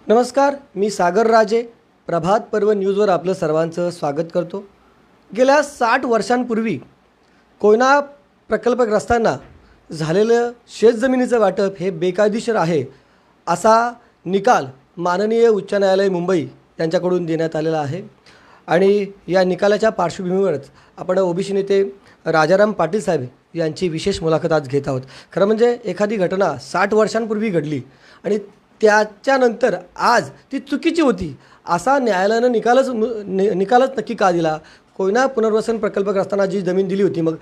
नमस्कार, मी सागर राजे. प्रभात पर्व न्यूजवर आपलं सर्वांचं स्वागत करतो. गेल्या 60 वर्षांपूर्वी कोयना प्रकल्पग्रस्तांना झालेलं शेतजमिनीचं वाटप हे बेकायदेशीर आहे असा निकाल माननीय उच्च न्यायालय मुंबई यांच्याकडून देण्यात आलेला आहे. आणि या निकालाच्या पार्श्वभूमीवरच आपण ओबीसी नेते राजाराम पाटील साहेब यांची विशेष मुलाखत आज घेत आहोत. खरं म्हणजे एखादी घटना 60 वर्षांपूर्वी घडली आणि त्याच्यानंतर आज ती चुकीची होती असा न्यायालयानं निकालच नक्की का दिला? कोयना पुनर्वसन प्रकल्पग्रस्तांना जी जमीन दिली होती मग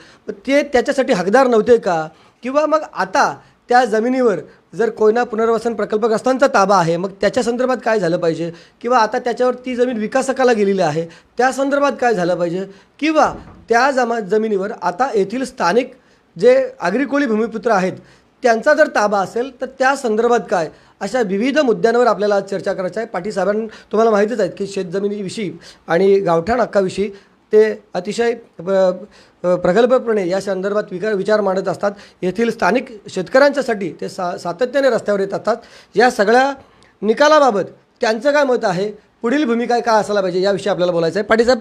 ते त्याच्यासाठी हकदार नव्हते का? किंवा मग आता त्या जमिनीवर जर कोयना पुनर्वसन प्रकल्पग्रस्तांचा ताबा आहे मग त्याच्या संदर्भात काय झालं पाहिजे? किंवा आता त्याच्यावर ती जमीन विकासकाला गेलेली आहे त्या संदर्भात काय झालं पाहिजे? किंवा त्या जमिनीवर आता येथील स्थानिक जे आगरी कोळी भूमिपुत्र आहेत त्यांचा जर ताबा असेल तर त्या संदर्भात काय? अशा विविध मुद्द्यांवर आपल्याला आज चर्चा करायचं आहे. पाटील साहेबांना तुम्हाला माहितीच आहे की शेतजमिनीविषयी आणि गावठाण हक्काविषयी ते अतिशय प्रगल्भपणे या संदर्भात विचार मांडत असतात. येथील स्थानिक शेतकऱ्यांच्यासाठी ते सातत्याने रस्त्यावर येत असतात. या सगळ्या निकालाबाबत त्यांचं काय मत आहे, पुढील भूमिका काय असायला पाहिजे याविषयी आपल्याला बोलायचं आहे. पाटील साहेब,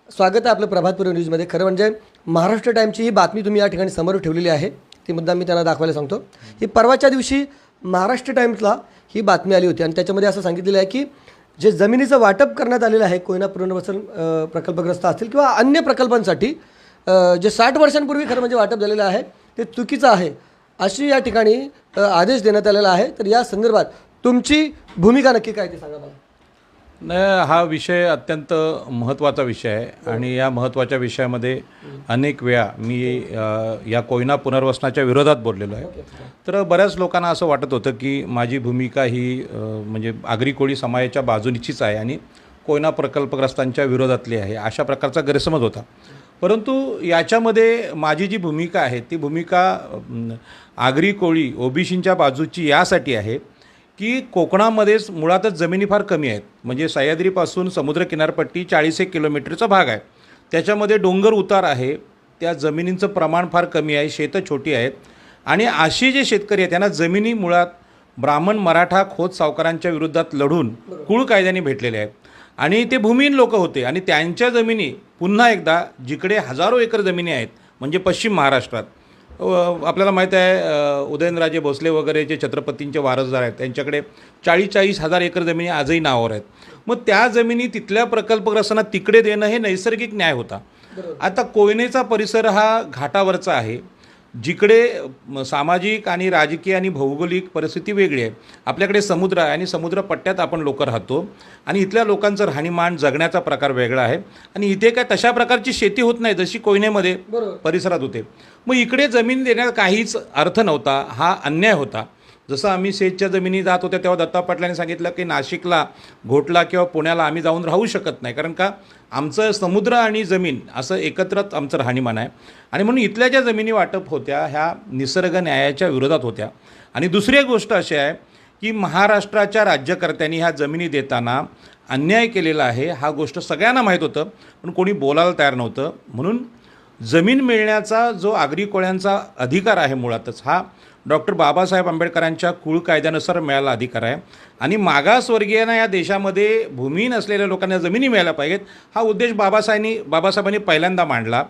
स्वागत आहे आपलं प्रभात पर्व न्यूजमध्ये. खरं म्हणजे महाराष्ट्र टाईमची ही बातमी तुम्ही या ठिकाणी समोर ठेवलेली आहे. ती मुद्दा मी त्यांना दाखवायला सांगतो. ही परवाच्या दिवशी महाराष्ट्र टाईम्सला ही बातमी आली होती आणि त्याच्यामध्ये असं सांगितलेलं आहे की जे जमिनीचं वाटप करण्यात आलेलं आहे कोयना पुनर्वसन प्रकल्पग्रस्त असतील किंवा अन्य प्रकल्पांसाठी जे 60 वर्षांपूर्वी खरं म्हणजे वाटप झालेलं आहे ते चुकीचं आहे अशी या ठिकाणी आदेश देण्यात आलेला आहे. तर या संदर्भात तुमची भूमिका नक्की काय ते सांगा मला. नाही, हा विषय अत्यंत महत्त्वाचा विषय आहे आणि या महत्त्वाच्या विषयामध्ये अनेक वेळा मी या कोयना पुनर्वसनाच्या विरोधात बोललेलो आहे. तर बऱ्याच लोकांना असं वाटत होतं की माझी भूमिका ही म्हणजे आगरी कोळी समाजाच्या बाजूनीचीच आहे आणि कोयना प्रकल्पग्रस्तांच्या विरोधातली आहे अशा प्रकारचा गैरसमज होता. परंतु याच्यामध्ये माझी जी भूमिका आहे ती भूमिका आगरी कोळी ओबीसींच्या बाजूची यासाठी आहे की कोकणामध्येच मुळातच जमिनी फार कमी आहेत. म्हणजे सह्याद्रीपासून समुद्र किनारपट्टी 40 किलोमीटरचा भाग आहे. त्याच्यामध्ये डोंगर उतार आहे. त्या जमिनींचं प्रमाण फार कमी आहे. शेतं छोटी आहेत आणि अशी जे शेतकरी आहेत त्यांना जमिनी मुळात ब्राह्मण मराठा खोत सावकारांच्या विरोधात लढून कुळ कायद्याने भेटलेले आहेत आणि ते भूमिहीन लोक होते आणि त्यांच्या जमिनी पुन्हा एकदा जिकडे हजारो एकर जमिनी आहेत म्हणजे पश्चिम महाराष्ट्रात आपल्याला माहीत आहे उदयनराजे भोसले वगैरे जे छत्रपतींचे वारसदार आहेत त्यांच्याकडे 40-40 हजार एकर जमिनी आजही नावावर आहेत. मग त्या जमिनी तिथल्या प्रकल्पग्रस्तांना तिकडे देणं हे नैसर्गिक न्याय होता. आता कोयनेचा परिसर हा घाटावरचा आहे जिकडे सामाजिक आणि राजकीय आणि भौगोलिक परिस्थिती वेगळी आहे. आपल्याकडे समुद्र आहे आणि समुद्रपट्ट्यात आपण लोक राहतो आणि इथल्या लोकांचं राहणीमान जगण्याचा प्रकार वेगळा आहे आणि इथे काय तशा प्रकारची शेती होत नाही जशी कोयनेमध्ये परिसरात होते. मग इकडे जमीन देण्यात काहीच अर्थ नव्हता. हा अन्याय होता. जसं आम्ही शेतच्या जमिनी जात होत्या तेव्हा दत्ता पाटलांनी सांगितलं की नाशिकला घोटला किंवा पुण्याला आम्ही जाऊन राहू शकत नाही कारण का आमचं समुद्र आणि जमीन असं एकत्रच आमचं राहणीमान आहे आणि म्हणून इथल्या ज्या जमिनी वाटप होत्या ह्या निसर्ग न्यायाच्या विरोधात होत्या. आणि दुसरी एक गोष्ट अशी आहे की महाराष्ट्राच्या राज्यकर्त्यांनी ह्या जमिनी देताना अन्याय केलेला आहे. हा गोष्ट सगळ्यांना माहीत होतं पण कोणी बोलायला तयार नव्हतं. म्हणून जमीन मिळण्याचा जो आगरी कोळ्यांचा अधिकार आहे मुळातच हा डॉक्टर बाबासाहेब आंबेडकरांच्या कुळ कायद्यानुसार मिळाला अधिकार आहे आणि मागासवर्गीयांना या देशामध्ये भूमिहीन असलेल्या लोकांना जमिनी मिळायला पाहिजेत हा उद्देश बाबासाहेबांनी पहिल्यांदा मांडला.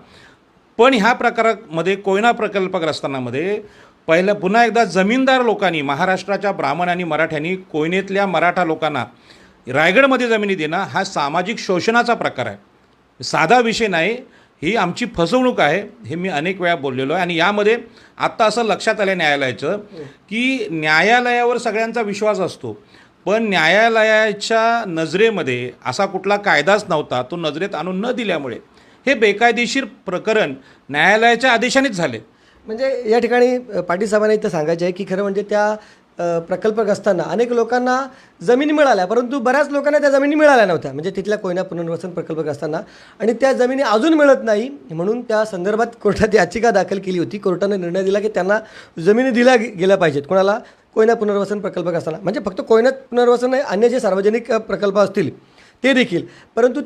पण ह्या प्रकारामध्ये कोयना प्रकल्पग्रस्तांमध्ये पुन्हा एकदा जमीनदार लोकांनी महाराष्ट्राच्या ब्राह्मण आणि मराठ्यांनी कोयनेतल्या मराठा लोकांना रायगडमध्ये जमिनी देणं हा सामाजिक शोषणाचा प्रकार आहे. साधा विषय नाही. ही आमची फसवणूक आहे हे मी अनेक वेळा बोललेलो आहे. आणि यामध्ये आत्ता असं लक्षात आलं न्यायालयाचं की न्यायालयावर सगळ्यांचा विश्वास असतो पण न्यायालयाच्या नजरेमध्ये असा कुठला कायदाच नव्हता. तो नजरेत आणून न दिल्यामुळे हे बेकायदेशीर प्रकरण न्यायालयाच्या आदेशानेच झाले. म्हणजे या ठिकाणी पाटील साहेबांना इथं सांगायचं आहे की खरं म्हणजे त्या प्रकल्पग्रस्तांना अनेक लोकांना जमिनी मिळाल्या परंतु बऱ्याच लोकांना त्या जमिनी मिळाल्या नव्हत्या म्हणजे तिथल्या कोयना पुनर्वसन प्रकल्पग्रस्तांना आणि त्या जमिनी अजून मिळत नाही म्हणून त्या संदर्भात कोर्टात याचिका दाखल केली होती. कोर्टाने निर्णय दिला की त्यांना जमिनी दिल्या गेल्या पाहिजेत. कोणाला? कोयना पुनर्वसन प्रकल्पग्रस्तांना. म्हणजे फक्त कोयना पुनर्वसन नाही अन्य जे सार्वजनिक प्रकल्प असतील ते देखील. परंतु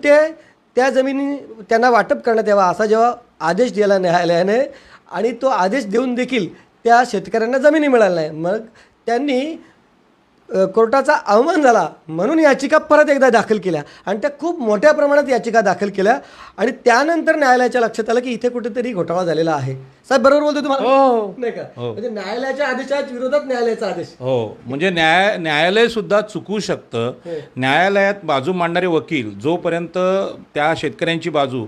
त्या जमिनी त्यांना वाटप करण्यात यावा असा जेव्हा आदेश दिला न्यायालयाने आणि तो आदेश देऊन देखील त्या शेतकऱ्यांना जमिनी मिळाल्या नाही मग त्यांनी कोर्टाचा अवमान झाला म्हणून याचिका परत एकदा दाखल केल्या आणि त्या खूप मोठ्या प्रमाणात याचिका दाखल केल्या आणि त्यानंतर न्यायालयाच्या लक्षात आलं की इथे कुठेतरी घोटाळा झालेला आहे. साहेब बरोबर बोलतो तुम्हाला? हो. नाही का? म्हणजे न्यायालयाच्या आदेशाच्या विरोधात न्यायालयाचा आदेश. हो, म्हणजे न्यायालय सुद्धा चुकू शकतं. न्यायालयात बाजू मांडणारे वकील जोपर्यंत त्या शेतकऱ्यांची बाजू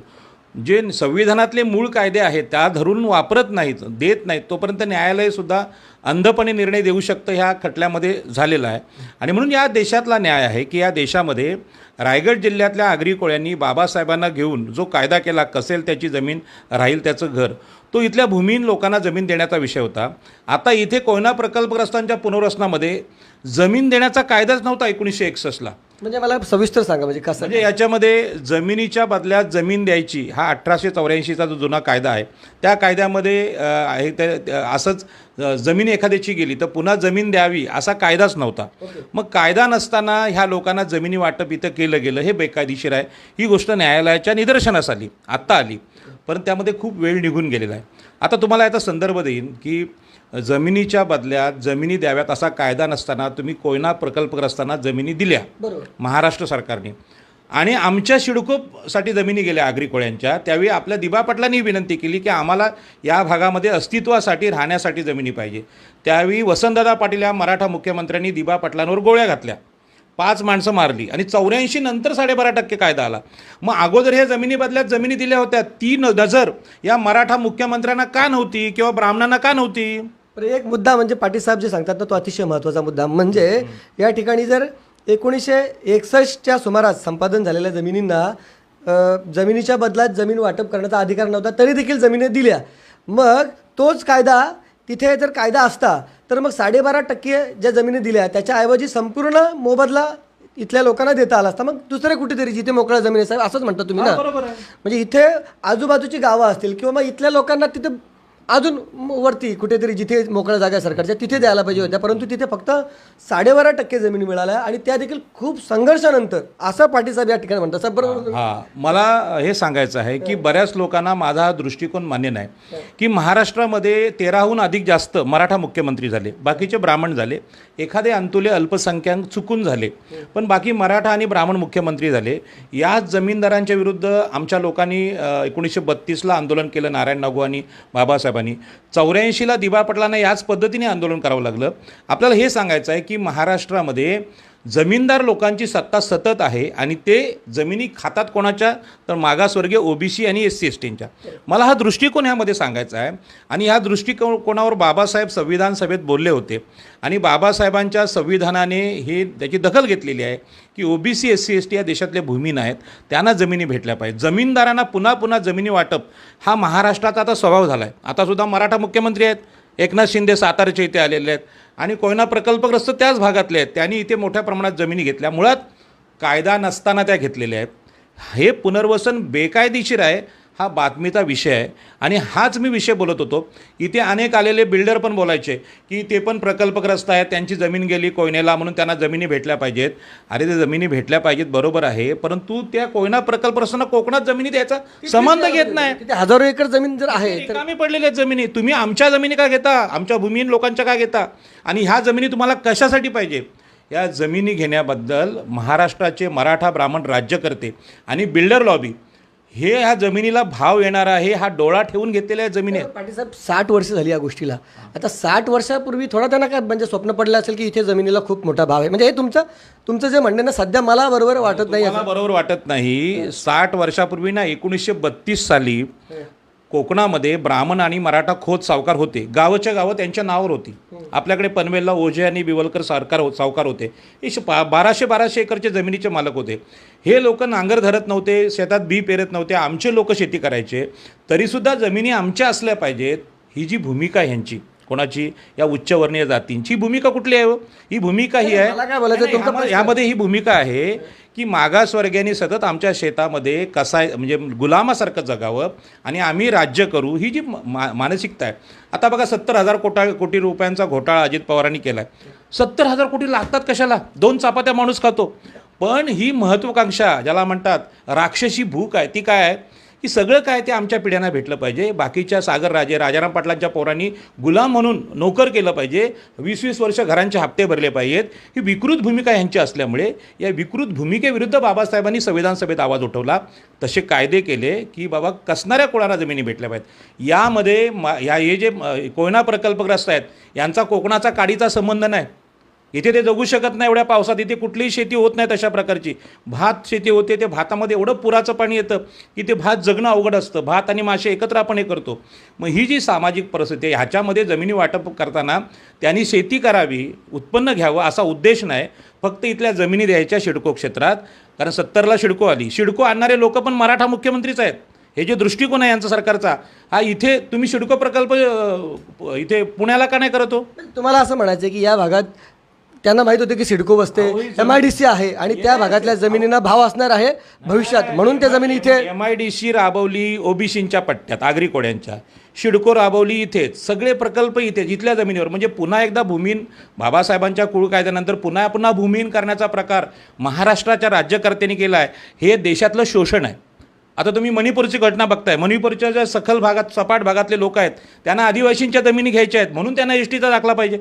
जे संविधानातले मूळ कायदे आहेत त्या धरून वापरत नाहीत, देत नाहीत, तोपर्यंत न्यायालय सुद्धा अंधपणे निर्णय देऊ शकतं. ह्या खटल्यामध्ये झालेला आहे. आणि म्हणून या देशातला न्याय आहे की या देशामध्ये रायगड जिल्ह्यातल्या आगरी कोळ्यांनी बाबासाहेबांना घेऊन जो कायदा केला, कसेल त्याची जमीन राहील त्याचं घर, तो इथल्या भूमिहीन लोकांना जमीन देण्याचा विषय होता. आता इथे कोयना प्रकल्पग्रस्तांच्या पुनर्वसनामध्ये जमीन देण्याचा कायदाच नव्हता 1961ला. म्हणजे मला सविस्तर सांगा म्हणजे कसं. म्हणजे याच्यामध्ये जमिनीच्या बदल्यात जमीन द्यायची हा 1884चा जो जुना कायदा आहे त्या कायद्यामध्ये आहे ते असंच जमीन एखाद्याची गेली तर पुन्हा जमीन द्यावी असा कायदाच नव्हता. मग कायदा नसताना ह्या लोकांना जमिनी वाटप इथं केलं गेलं हे बेकायदेशीर आहे. ही गोष्ट न्यायालयाच्या निदर्शनास आली, आत्ता आली, पण त्यामध्ये खूप वेळ निघून गेलेला आहे. आता तुम्हाला याचा संदर्भ देईन की जमिनीच्या बदल्यात जमिनी द्याव्यात असा कायदा नसताना तुम्ही कोयना प्रकल्पग्रस्तांना जमिनी दिल्या महाराष्ट्र सरकारने आणि आमच्या सिडकोसाठी जमिनी गेल्या आगरी कोळ्यांच्या. त्यावेळी आपल्या दिबा पाटलांनी विनंती केली की आम्हाला या भागामध्ये अस्तित्वासाठी राहण्यासाठी जमिनी पाहिजे. त्यावेळी वसंतदादा पाटील या मराठा मुख्यमंत्र्यांनी दिबा पाटलांवर गोळ्या घातल्या, 5 माणसं मारली आणि 84 नंतर 12.5% कायदा आला. मग अगोदर ह्या जमिनी बदल्यात जमिनी दिल्या होत्या, ती नजर या मराठा मुख्यमंत्र्यांना का नव्हती किंवा ब्राह्मणांना का नव्हती? पण एक मुद्दा म्हणजे पाटील साहेब जे सांगतात ना तो अतिशय महत्त्वाचा मुद्दा म्हणजे या ठिकाणी जर 1961च्या सुमारास संपादन झालेल्या जमिनींना जमिनीच्या बदल्यात जमीन वाटप करण्याचा अधिकार नव्हता तरी देखील जमिनी दिल्या. मग तोच कायदा तिथे जर कायदा असता तर मग 12.5% ज्या जमिनी दिल्या त्याच्याऐवजी संपूर्ण मोबदला इथल्या लोकांना देता आला असता. मग दुसरे कुठेतरी जिथे मोकळ्या जमिनी साहेब असंच म्हणता तुम्ही ना? बरोबर आहे. म्हणजे इथे आजूबाजूची गावं असतील किंवा मग इथल्या लोकांना तिथे अजून वरती कुठेतरी जिथे मोकळ्या जागा सरकारच्या तिथे द्यायला पाहिजे होत्या, परंतु तिथे फक्त 12.5% जमिनी मिळाल्या आणि त्या देखील खूप संघर्षानंतर असं पाटील साहेब या ठिकाणी म्हणतात. साहेब बरोबर? हां, मला हे सांगायचं आहे की बऱ्याच लोकांना माझा हा दृष्टिकोन मान्य नाही की महाराष्ट्रामध्ये 13हून अधिक जास्त मराठा मुख्यमंत्री झाले, बाकीचे ब्राह्मण झाले, एखादे अंतुले अल्पसंख्याक चुकून झाले, पण बाकी मराठा आणि ब्राह्मण मुख्यमंत्री झाले. याच जमीनदारांच्या विरुद्ध आमच्या लोकांनी 1932ला आंदोलन केलं, नारायण नागू आणि बाबासाहेबांनी. 84ला दिबा पाटलांना याच पद्धतीने आंदोलन करावं लागलं. आपल्याला हे सांगायचं आहे की महाराष्ट्रामध्ये जमीनदार लोकांची सत्ता सतत आहे आणि ते जमिनी खातात कोणाच्या, तर मागासवर्गीय ओबीसी आणि SC STच्या. मला हा दृष्टिकोन ह्यामध्ये सांगायचा आहे आणि ह्या दृष्टिकोनावर बाबासाहेब संविधान सभेत बोलले होते आणि बाबासाहेबांच्या संविधानाने हे त्याची दखल घेतलेली आहे की ओबीसी SC ST या देशातले भूमीन आहेत, त्यांना जमिनी भेटल्या पाहिजे. जमीनदारांना पुन्हा पुन्हा जमिनी वाटप हा महाराष्ट्राचा आता स्वभाव झाला आहे. आता सुद्धा मराठा मुख्यमंत्री आहेत, एकनाथ शिंदे सातारच्या इथे आलेले आहेत आणि कोयना प्रकल्पग्रस्त त्याच भागातले आहेत, त्यांनी इथे मोठ्या प्रमाणात जमिनी घेतल्या. मुळात कायदा नसताना त्या घेतलेल्या आहेत. हे पुनर्वसन बेकायदेशीर आहे, हा बातमीचा विषय आहे आणि हाच मी विषय बोलत होतो. इथे अनेक आलेले बिल्डर पण बोलायचे की ते पण प्रकल्पग्रस्त आहेत, त्यांची जमीन गेली कोयनेला म्हणून त्यांना जमिनी भेटल्या पाहिजेत. अरे ते जमिनी भेटल्या पाहिजेत बरोबर आहे, परंतु त्या कोयना प्रकल्पग्रस्तांना कोकणात जमिनी द्यायचा संबंध घेत नाही. तिथे हजारो एकर जमीन जर आहे तर रिकामी पडलेल्या जमिनी तुम्ही आमच्या जमिनी का घेता, आमच्या भूमिहीन लोकांच्या का घेता आणि ह्या जमिनी तुम्हाला कशासाठी पाहिजे? या जमिनी घेण्याबद्दल महाराष्ट्राचे मराठा ब्राह्मण राज्यकर्ते आणि बिल्डर लॉबी हे ह्या जमिनीला भाव येणार आहे हा डोळा ठेवून घेतलेल्या जमिनी आहेत. पाटील साहेब 60 वर्ष झाली या गोष्टीला. आता 60 वर्षापूर्वी थोडा त्यांना काय म्हणजे स्वप्न पडलं असेल की इथे जमिनीला खूप मोठा भाव आहे. म्हणजे हे तुमचं जे म्हणणं ना सध्या मला बरोबर वाटत नाही. मला बरोबर वाटत नाही. 60 वर्षापूर्वी ना 1932 साली कोकणामध्ये ब्राह्मण आणि मराठा खोत सावकार होते. गावच्या गावं त्यांच्या नावावर होती. आपल्याकडे पनवेलला ओझे आणि बिवलकर सावकार होते. हे 1200 एकरचे जमिनीचे मालक होते. हे लोक नांगर धरत नव्हते, शेतात बी पेरत नव्हते. आमचे लोक शेती करायचे. तरीसुद्धा जमिनी आमच्या असल्या पाहिजेत ही जी भूमिका आहे ह्यांची, कोणाची, या उच्चवर्णीय जातींची भूमिका कुठली आहे? ही भूमिका ही आहे, मला काय बोलायचं तुमचं यामध्ये ही भूमिका आहे की मागासवर्गीयांनी सतत आमच्या शेतामध्ये कसाय म्हणजे गुलामासारखं जगावं आणि आम्ही राज्य करू, ही जी मानसिकता आहे. आता बघा 70,000 कोटी रुपयांचा घोटाळा अजित पवारांनी केला आहे. 70,000 कोटी लागतात कशाला? 2 चपात्या माणूस खातो. पण ही महत्त्वाकांक्षा ज्याला म्हणतात राक्षसी भूक आहे ती काय आहे की सगळं काय ते आमच्या पिढ्यांना भेटलं पाहिजे. बाकीच्या सागर राजे राजाराम पाटलांच्या पोरांनी गुलाम म्हणून नोकर केलं पाहिजे, 20-20 वर्ष घरांचे हप्ते भरले पाहिजेत. ही विकृत भूमिका ह्यांची असल्यामुळे या विकृत भूमिकेविरुद्ध बाबासाहेबांनी संविधान सभेत आवाज उठवला. तसे कायदे केले की बाबा कसणाऱ्या कोणाला जमिनी भेटल्या पाहिजेत. यामध्ये हे जे कोयना प्रकल्पग्रस्त आहेत यांचा कोकणाचा काडीचा संबंध नाही. इथे ते जगू शकत नाही एवढ्या पावसात. इथे कुठलीही शेती होत नाही तशा प्रकारची. भात शेती होते, ते भातामध्ये एवढं पुराचं पाणी येतं की ते भात जगणं अवघड असतं. भात आणि मासे एकत्र आपण हे करतो. मग ही जी सामाजिक परिस्थिती आहे ह्याच्यामध्ये जमिनी वाटप करताना त्यांनी शेती करावी, उत्पन्न घ्यावं असा उद्देश नाही. फक्त इथल्या जमिनी द्यायच्या सिडको क्षेत्रात. कारण 70ला सिडको आली. सिडको आणणारे लोक पण मराठा मुख्यमंत्रीच आहेत. हे जे दृष्टिकोन आहे यांचा सरकारचा, हा इथे तुम्ही सिडको प्रकल्प इथे पुण्याला का नाही करत हो? तुम्हाला असं म्हणायचं की या भागात त्यांना माहीत होते की सिडको बसते, MIDC आहे आणि त्या भागातल्या जमिनींना भाव असणार आहे भविष्यात, म्हणून त्या जमिनी इथे MIDC राबवली ओबीसींच्या पट्ट्यात, आगरी कोड्यांच्या. सिडको राबवली इथेच, सगळे प्रकल्प इथेच, इथल्या जमिनीवर. म्हणजे पुन्हा एकदा भूमीन बाबासाहेबांच्या कुळ कायद्यानंतर पुन्हा भूमीन करण्याचा प्रकार महाराष्ट्राच्या राज्यकर्त्यांनी केला आहे. हे देशातलं शोषण आहे. आता तुम्ही मणिपूरची घटना बघताय. मणिपूरच्या ज्या सखल भागात सपाट भागातले लोक आहेत त्यांना आदिवासींच्या जमिनी घ्यायच्या आहेत म्हणून त्यांना एसटीचा दाखला पाहिजे.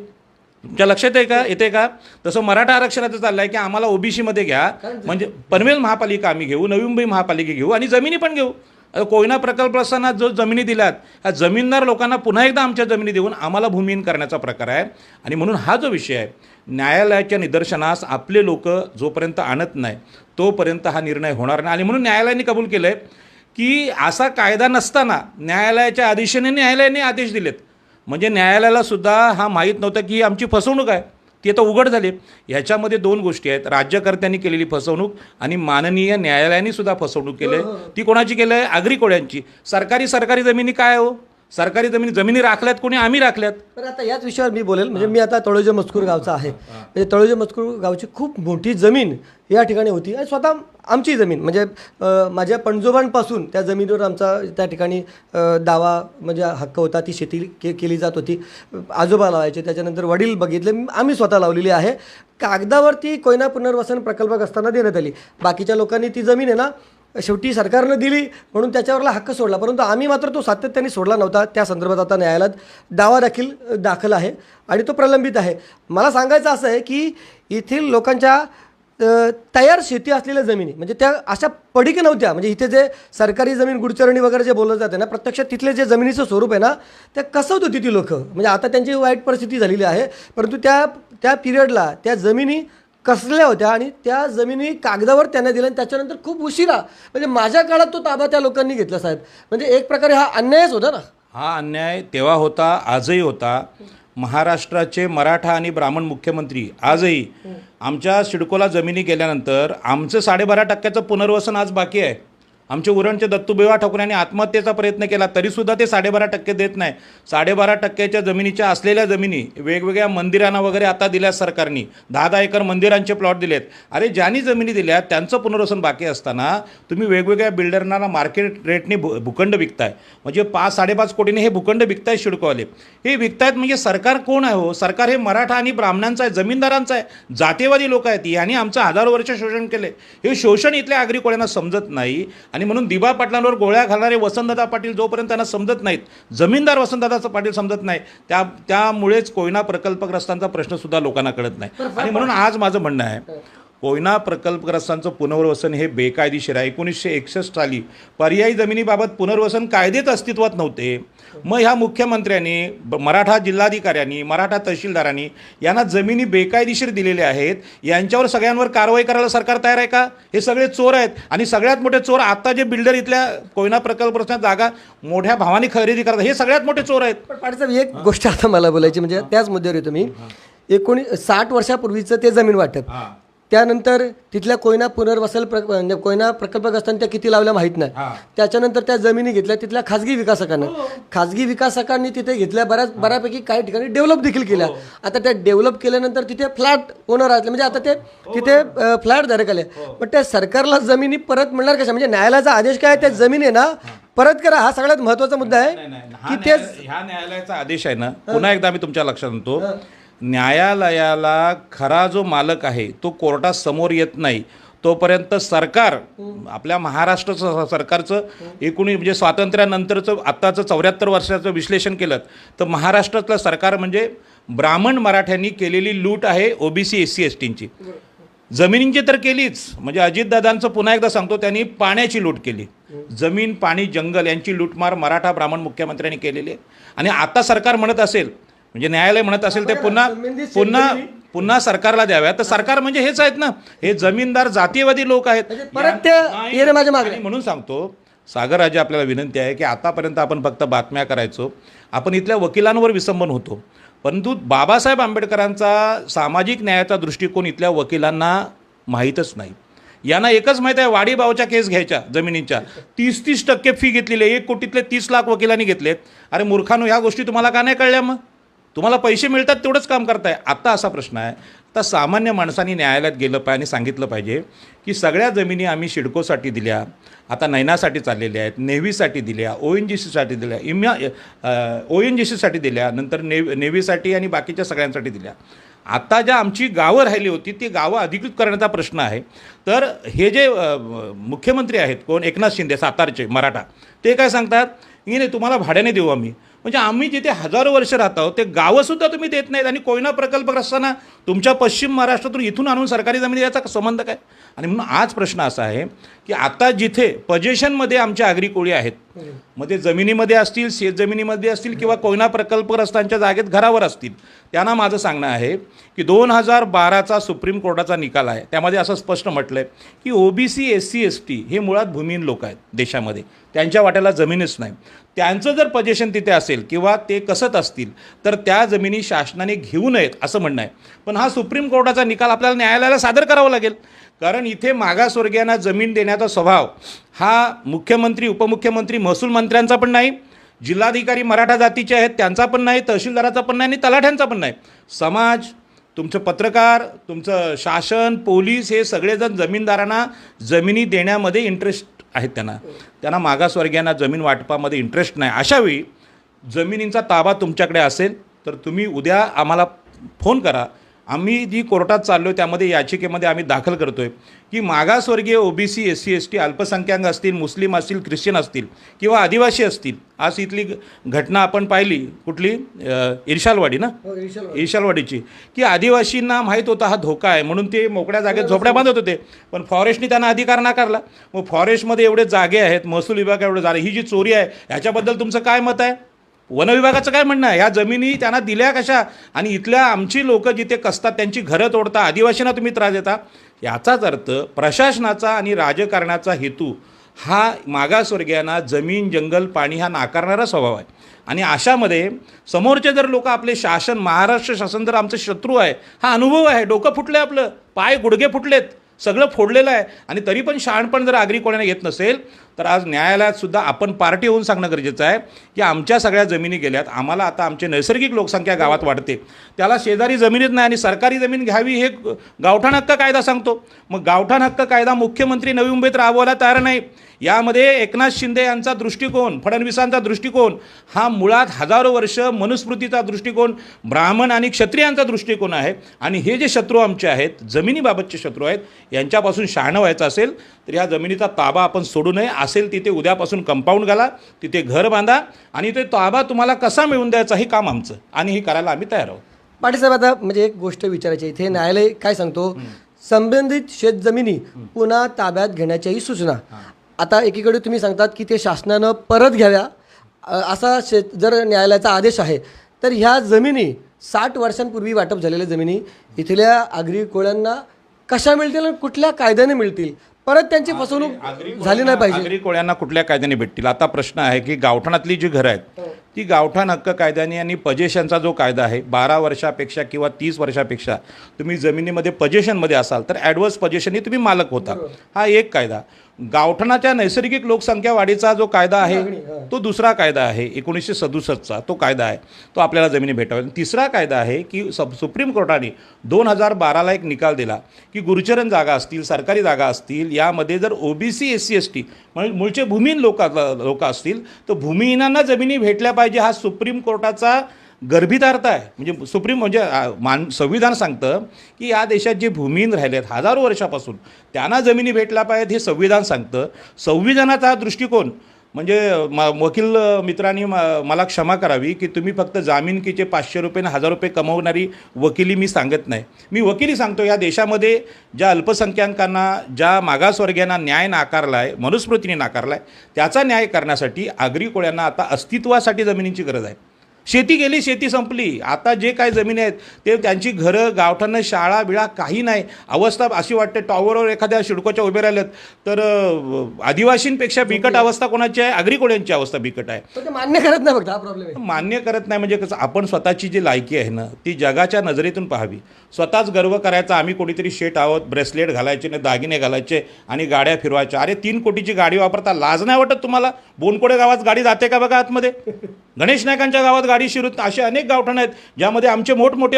तुमच्या लक्षात येते का? तसं मराठा आरक्षणाचं चाललं आहे की आम्हाला ओबीसीमध्ये घ्या, म्हणजे पनवेल महापालिका आम्ही घेऊ, नवी मुंबई महापालिका घेऊ आणि जमिनी पण घेऊ. कोयना प्रकल्प असताना जो जमिनी दिल्यात ह्या जमीनदार लोकांना पुन्हा एकदा आमच्या जमिनी देऊन आम्हाला भूमिहीन करण्याचा प्रकार आहे. आणि म्हणून हा जो विषय आहे, न्यायालयाच्या निदर्शनास आपले लोक जोपर्यंत आणत नाही तोपर्यंत हा निर्णय होणार नाही. आणि म्हणून न्यायालयाने कबूल केलं आहे की असा कायदा नसताना न्यायालयाच्या आदेशाने न्यायालयाने आदेश दिलेत. म्हणजे न्यायालयाला सुद्धा हा माहीत नव्हतं की आमची फसवणूक आहे, ती आता उघड झाली. ह्याच्यामध्ये दोन गोष्टी आहेत, राज्यकर्त्यांनी केलेली फसवणूक आणि माननीय न्यायालयाने सुद्धा फसवणूक केली आहे. ती कोणाची केली आहे? आगरी कोड्यांची. सरकारी जमिनी काय हो? सरकारी जमिनी राखल्यात कोणी? आम्ही राखल्यात. पण आता याच विषयावर मी बोलेल. म्हणजे मी आता तळोजा मजकूर गावचा आहे. म्हणजे तळोजा मजकूर गावची खूप मोठी जमीन या ठिकाणी होती आणि स्वतः आमची जमीन, म्हणजे माझ्या पणजोबांपासून त्या जमिनीवर आमचा त्या ठिकाणी दावा म्हणजे हक्क होता. ती शेती केली जात होती. आजोबा लावायचे, त्याच्यानंतर वडील बघितले, आम्ही स्वतः लावलेली आहे. कागदावरती कोयना पुनर्वसन प्रकल्प असताना देण्यात आली. बाकीच्या लोकांनी ती जमीन आहे ना शेवटी सरकारनं दिली म्हणून त्याच्यावरला हक्क सोडला, परंतु आम्ही मात्र तो सातत्याने सोडला नव्हता. त्या संदर्भात आता न्यायालयात दावा दाखल आहे आणि तो प्रलंबित आहे. मला सांगायचं असं आहे की येथील लोकांच्या तयार शेती असलेल्या जमिनी म्हणजे त्या अशा पडीक नव्हत्या. म्हणजे इथे जे सरकारी जमीन गुडचरणी वगैरे जे बोललं जाते ना, प्रत्यक्षात तिथले जे जमिनीचं स्वरूप आहे ना त्या कसवत होती ती लोकं. म्हणजे आता त्यांची वाईट परिस्थिती झालेली आहे, परंतु त्या पिरियडला त्या जमिनी कसल्या होत्या आणि त्या जमिनी कागदावर त्यांना दिल्या आणि त्याच्यानंतर खूप उशिरा, म्हणजे माझ्या काळात तो ताबा त्या लोकांनी घेतला साहेब. म्हणजे एक प्रकारे हा अन्यायच होता ना. हा अन्याय तेव्हा होता, आजही होता. महाराष्ट्राचे मराठा आणि ब्राह्मण मुख्यमंत्री आजही आमच्या सिडकोला जमिनी गेल्यानंतर आमचं 12.5% पुनर्वसन आज बाकी आहे. आमचे उरणचे दत्तूबेवा ठाकूर यांनी आत्महत्येचा प्रयत्न केला तरीसुद्धा ते 12.5% देत नाही. 12.5%च्या जमिनीच्या असलेल्या जमिनी वेगवेगळ्या मंदिरांना वगैरे आता दिल्या सरकारने. 10-10 एकर मंदिरांचे प्लॉट दिलेत. अरे ज्यांनी जमिनी दिल्या त्यांचं पुनर्वसन बाकी असताना तुम्ही वेगवेगळ्या बिल्डरना मार्केट रेटने भूखंड विकताय. म्हणजे 5-5.5 कोटीने हे भूखंड विकतायत सिडकोवाले. हे विकतायत म्हणजे सरकार कोण आहे हो? सरकार हे मराठा आणि ब्राह्मणांचं आहे, जमीनदारांचं आहे, जातीवादी लोक आहेत. यांनी आमचं 1000 वर्ष शोषण केले. हे शोषण इथल्या आगरी कोळ्यांना समजत नाही. आणि म्हणून दिबा पाटलांवर गोळ्या घालणारे वसंतदादा पाटील जोपर्यंत त्यांना समजत नाहीत, जमीनदार वसंतदादा पाटील समजत नाही, त्यामुळेच कोयना प्रकल्पग्रस्तांचा प्रश्नसुद्धा लोकांना कळत नाही. आणि म्हणून आज माझं म्हणणं आहे, कोयना प्रकल्पग्रस्तांचं पुनर्वसन हे बेकायदेशीर आहे. 1961 साली पर्यायी जमिनीबाबत पुनर्वसन कायदेच अस्तित्वात नव्हते. मग ह्या मुख्यमंत्र्यांनी, मराठा जिल्हाधिकाऱ्यांनी, मराठा तहसीलदारांनी यांना जमिनी बेकायदेशीर दिलेल्या आहेत. यांच्यावर सगळ्यांवर कारवाई करायला सरकार तयार आहे का? हे सगळे चोर आहेत. आणि सगळ्यात मोठे चोर आता जे बिल्डर इथल्या कोयना प्रकल्पग्रस्तांच्या जागा मोठ्या भावाने खरेदी करतात, हे सगळ्यात मोठे चोर आहेत. पण पाटील एक गोष्ट आता मला बोलायची, म्हणजे त्याच मुद्द्यावर येतो मी. 60 वर्षापूर्वीचं ते जमीन वाटप, त्यानंतर तिथल्या कोयना म्हणजे कोयना प्रकल्पग्रस्तांनी त्या किती लावल्या माहीत नाही. त्याच्यानंतर त्या जमिनी घेतल्या तिथल्या खाजगी विकासकांनी तिथे घेतल्या. बऱ्यापैकी काही ठिकाणी डेव्हलप देखील केल्या. आता त्या डेव्हलप केल्यानंतर तिथे फ्लॅट ओनर असले, म्हणजे आता ते तिथे फ्लॅट धारक आले. पण त्या सरकारला जमिनी परत मिळणार कशा? म्हणजे न्यायालयाचा आदेश काय? त्या जमिनी ना परत करा, हा सगळ्यात महत्वाचा मुद्दा आहे की तेच ह्या न्यायालयाचा आदेश आहे ना. पुन्हा एकदा मी तुमच्या लक्षात आणतो, न्यायालयाला खरा जो मालक आहे तो कोर्टात समोर येत नाही. तोपर्यंत सरकार आपल्या महाराष्ट्र सरकारचं म्हणजे स्वातंत्र्यानंतरचं आत्ताचं 74 वर्षाचं विश्लेषण केलं तर महाराष्ट्रातलं सरकार म्हणजे ब्राह्मण मराठ्यांनी केलेली लूट आहे ओबीसी SC STंची. जमिनींची तर केलीच, म्हणजे अजितदादांचं पुन्हा एकदा सांगतो, त्यांनी पाण्याची लूट केली. जमीन, पाणी, जंगल यांची लूटमार मराठा ब्राह्मण मुख्यमंत्र्यांनी केलेली आहे. आणि आता सरकार म्हणत असेल, म्हणजे न्यायालय म्हणत असेल ते पुन्हा सरकारला द्याव्या. तर सरकार म्हणजे हेच आहेत ना, हे जमीनदार जातीयवादी लोक आहेत. परत ते माझ्या मागे. आणि म्हणून सांगतो सागरराजे, आपल्याला विनंती आहे की आतापर्यंत आपण फक्त बातम्या करायचो, आपण इथल्या वकिलांवर विसंबन होतो, परंतु बाबासाहेब आंबेडकरांचा सामाजिक न्यायाचा दृष्टिकोन इथल्या वकिलांना माहीतच नाही. यांना एकच माहीत आहे, वाडीबावच्या केस घ्यायच्या जमिनींच्या 30% फी घेतलेली आहे. 1 कोटीतले 30 लाख वकिलांनी घेतलेत. अरे मूर्खांनो, ह्या गोष्टी तुम्हाला का नाही कळल्या? मग तुम्हाला पैसे मिळतात तेवढंच काम करताय. आता असा प्रश्न आहे, आता सामान्य माणसांनी न्यायालयात गेलं पाहिजे आणि सांगितलं पाहिजे की सगळ्या जमिनी आम्ही सिडकोसाठी दिल्या, आता नैनासाठी चाललेल्या आहेत, नेव्हीसाठी दिल्या, ONGCसाठी दिल्या, ONGCसाठी दिल्या, नंतर नेव्हीसाठी आणि बाकीच्या सगळ्यांसाठी दिल्या. आता ज्या आमची गावं राहिली होती ती गावं अधिकृत करण्याचा प्रश्न आहे. तर हे जे मुख्यमंत्री आहेत, कोण, एकनाथ शिंदे सातारचे मराठा, ते काय सांगतात की नाही तुम्हाला भाड्याने देऊ आम्ही. म्हणजे आम्ही जिथे हजारो वर्ष राहत आहोत ते गावंसुद्धा तुम्ही देत नाहीत. आणि कोयना प्रकल्पग्रस्तांना तुमच्या पश्चिम महाराष्ट्रातून इथून आणून सरकारी जमिनी याचा संबंध काय? आणि म्हणून आज प्रश्न असा आहे की आता जिथे पोझिशनमध्ये आमच्या आगरी कोळी आहेत, मग ते जमिनीमध्ये असतील, शेतजमिनीमध्ये असतील किंवा कोयना प्रकल्पग्रस्तांच्या जागेत घरावर असतील, त्यांना माझं सांगणं आहे की 2012चा सुप्रीम कोर्टाचा निकाल आहे, त्यामध्ये असं स्पष्ट म्हटलं आहे की OBC SC ST हे मुळात भूमिहीन लोक आहेत देशामध्ये, त्यांच्या वाट्याला जमीनच नाही. त्यांचं जर पोझिशन तिथे असेल किंवा ते कसत असतील तर त्या जमिनी शासनाने घेऊ नयेत असं म्हणणं आहे. पण हा सुप्रीम कोर्टाचा निकाल आपल्याला न्यायालयाला सादर करावा लागेल, कारण इथे मागासवर्गीयांना जमीन देण्याचा स्वभाव हा मुख्यमंत्री, उपमुख्यमंत्री, महसूल मंत्र्यांचा पण नाही, जिल्हाधिकारी मराठा जातीचे आहेत त्यांचा पण नाही, तहसीलदाराचा पण नाही आणि तलाठ्यांचा पण नाही. समाज, तुमचं पत्रकार, तुमचं शासन, पोलीस हे सगळेजण जमीनदारांना जमिनी देण्यामध्ये इंटरेस्ट आहेत. त्यांना मागासवर्गीयांना जमीन वाटपामध्ये इंटरेस्ट नाही. अशावेळी जमिनींचा ताबा तुमच्याकडे असेल तर तुम्ही उद्या आम्हाला फोन करा. आम्ही जी कोर्टात चाललो आहे त्यामध्ये याचिकेमध्ये आम्ही दाखल करतो आहे की मागासवर्गीय OBC SC ST अल्पसंख्याक असतील, मुस्लिम असतील, ख्रिश्चन असतील किंवा आदिवासी असतील. आज इथली घटना आपण पाहिली, कुठली, इर्शालवाडी ना, इर्शालवाडीची, की आदिवासींना माहीत होता हा धोका आहे म्हणून ते मोकळ्या जागेत झोपड्या बांधत होते, पण फॉरेस्टने त्यांना अधिकार नाकारला. मग फॉरेस्टमध्ये एवढे जागे आहेत, महसूल विभाग एवढे जागे, ही जी चोरी आहे ह्याच्याबद्दल तुमचं काय मत आहे? वनविभागाचं काय म्हणणं आहे? ह्या जमिनी त्यांना दिल्या कशा? आणि इथल्या आमची लोक जिथे कसतात त्यांची घरं तोडता, आदिवासींना तुम्ही त्रास देता. याचाच अर्थ प्रशासनाचा आणि राजकारणाचा हेतू हा मागासवर्गीयांना जमीन, जंगल, पाणी हा नाकारणारा स्वभाव आहे. आणि अशामध्ये समोरचे जर लोक आपले शासन, महाराष्ट्र शासन जर आमचं शत्रू आहे, हा अनुभव आहे, डोकं फुटलं, आपलं पाय गुडघे फुटलेत, सगळं फोडलेलं आहे, आणि तरी पण शहाणपण जर आगरी कोणाला येत नसेल तर आज न्यायालयात सुद्धा आपण पार्टी होऊन सांगणं गरजेचं आहे की आमच्या सगळ्या जमिनी गेल्यात, आम्हाला आता आमची नैसर्गिक लोकसंख्या गावात वाढते, त्याला शेजारी जमिनीत नाही आणि सरकारी जमीन घ्यावी हे गावठाण हक्क कायदा सांगतो. मग गावठाण हक्क कायदा मुख्यमंत्री नवी मुंबईत राबवायला तयार नाही. यामध्ये एकनाथ शिंदे यांचा दृष्टिकोन, फडणवीसांचा दृष्टिकोन हा मुळात हजारो वर्ष मनुस्मृतीचा दृष्टिकोन, ब्राह्मण आणि क्षत्रियांचा दृष्टिकोन आहे. आणि हे जे शत्रू आमचे आहेत, जमिनीबाबतचे शत्रू आहेत, यांच्यापासून शहाणं व्हायचं असेल तर ह्या जमिनीचा ताबा आपण सोडू नये. असेल तिथे उद्यापासून कंपाऊंड घाला, तिथे घर बांधा आणि ते ताबा तुम्हाला कसा मिळवून द्यायचा हे काम आमचं, आणि हे करायला आम्ही तयार आहोत. पाटील साहेब, आता म्हणजे एक गोष्ट विचारायची, इथे न्यायालय काय सांगतो, संबंधित शेतजमिनी पुन्हा ताब्यात घेण्याच्याही सूचना. आता एकीकडे तुम्ही सांगतात की ते शासनानं परत घ्याव्या, असा जर न्यायालयाचा आदेश आहे तर ह्या जमिनी 60 वर्षांपूर्वी वाटप झालेल्या जमिनी इथल्या आगरी कोळ्यांना कशा मिळतील आणि कुठल्या कायद्याने मिळतील? परत त्यांची फसवणूक झाली नाही पाहिजे. आगरी कोळ्यांना कुठल्या कायद्याने भेटतील? आता प्रश्न आहे की गावठाणातली जी घरं आहेत ती गावठाण हक्क कायद्याने आणि पजेशनचा जो कायदा आहे, 12 वर्षापेक्षा किंवा 30 वर्षापेक्षा तुम्ही जमिनीमध्ये पजेशनमध्ये असाल तर ॲडव्हर्स पजेशननी तुम्ही मालक होता, हा एक कायदा. गावठाणाच्या नैसर्गिक लोकसंख्या वाढीचा जो कायदा आहे तो दुसरा कायदा आहे, 1967चा तो कायदा आहे, तो आपल्याला जमिनी भेटाव्या. तिसरा कायदा आहे की सुप्रीम कोर्टाने 2012ला एक निकाल दिला की गुरुचरण जागा असतील, सरकारी जागा असतील, यामध्ये जर OBC SC ST म्हणजे मूळचे भूमिहीन लोक असतील तर भूमिहीनांना जमिनी भेटल्या पाहिजे, हा सुप्रीम कोर्टाचा गर्भितार्थ आहे. म्हणजे सुप्रीम म्हणजे संविधान सांगतं की या देशात जे भूमिहीन राहिले आहेत हजारो वर्षापासून त्यांना जमिनी भेटल्या पाहिजेत हे संविधान सांगतं. संविधानाचा हा दृष्टिकोन म्हणजे वकील मित्रांनी मला क्षमा करावी की तुम्ही फक्त जामिनकीचे 500 रुपये आणि 1000 रुपये कमवणारी वकिली मी सांगत नाही. मी वकिली सांगतो या देशामध्ये ज्या अल्पसंख्याकांना ज्या मागासवर्गीयांना न्याय नाकारला आहे, मनुस्मृतीने नाकारला आहे, त्याचा न्याय करण्यासाठी आगरी कोळ्यांना आता अस्तित्वासाठी जमिनींची गरज आहे. शेती गेली, शेती संपली. आता जे काय जमिनी आहेत ते त्यांची घरं, गावठाणं, शाळा बिळा काही नाही. अवस्था अशी वाटते टॉवरवर एखाद्या शिडकोच्या उभे राहिलेत तर आदिवासींपेक्षा बिकट अवस्था कोणाची आहे? आगरी कोळ्यांची अवस्था बिकट आहे. पण ते मान्य करत नाही फक्त हा प्रॉब्लेम आहे. मान्य करत नाही म्हणजे कसं आपण स्वतःची जी लायकी आहे ना ती जगाच्या नजरेतून पाहावी. स्वतःच गर्व करायचा आम्ही कोणीतरी शेट आहोत, ब्रेसलेट घालायचे नाही, दागिने घालायचे आणि गाड्या फिरवायच्या. अरे 3 कोटीची गाडी वापरता लाज नाही वाटत तुम्हाला? बोनकोडे गावात गाडी जाते का बघा आतमध्ये? गणेश नायकांच्या गावात गाडी शिरूत असे अनेक गावठाण आहेत ज्यामध्ये आमचे मोठमोठे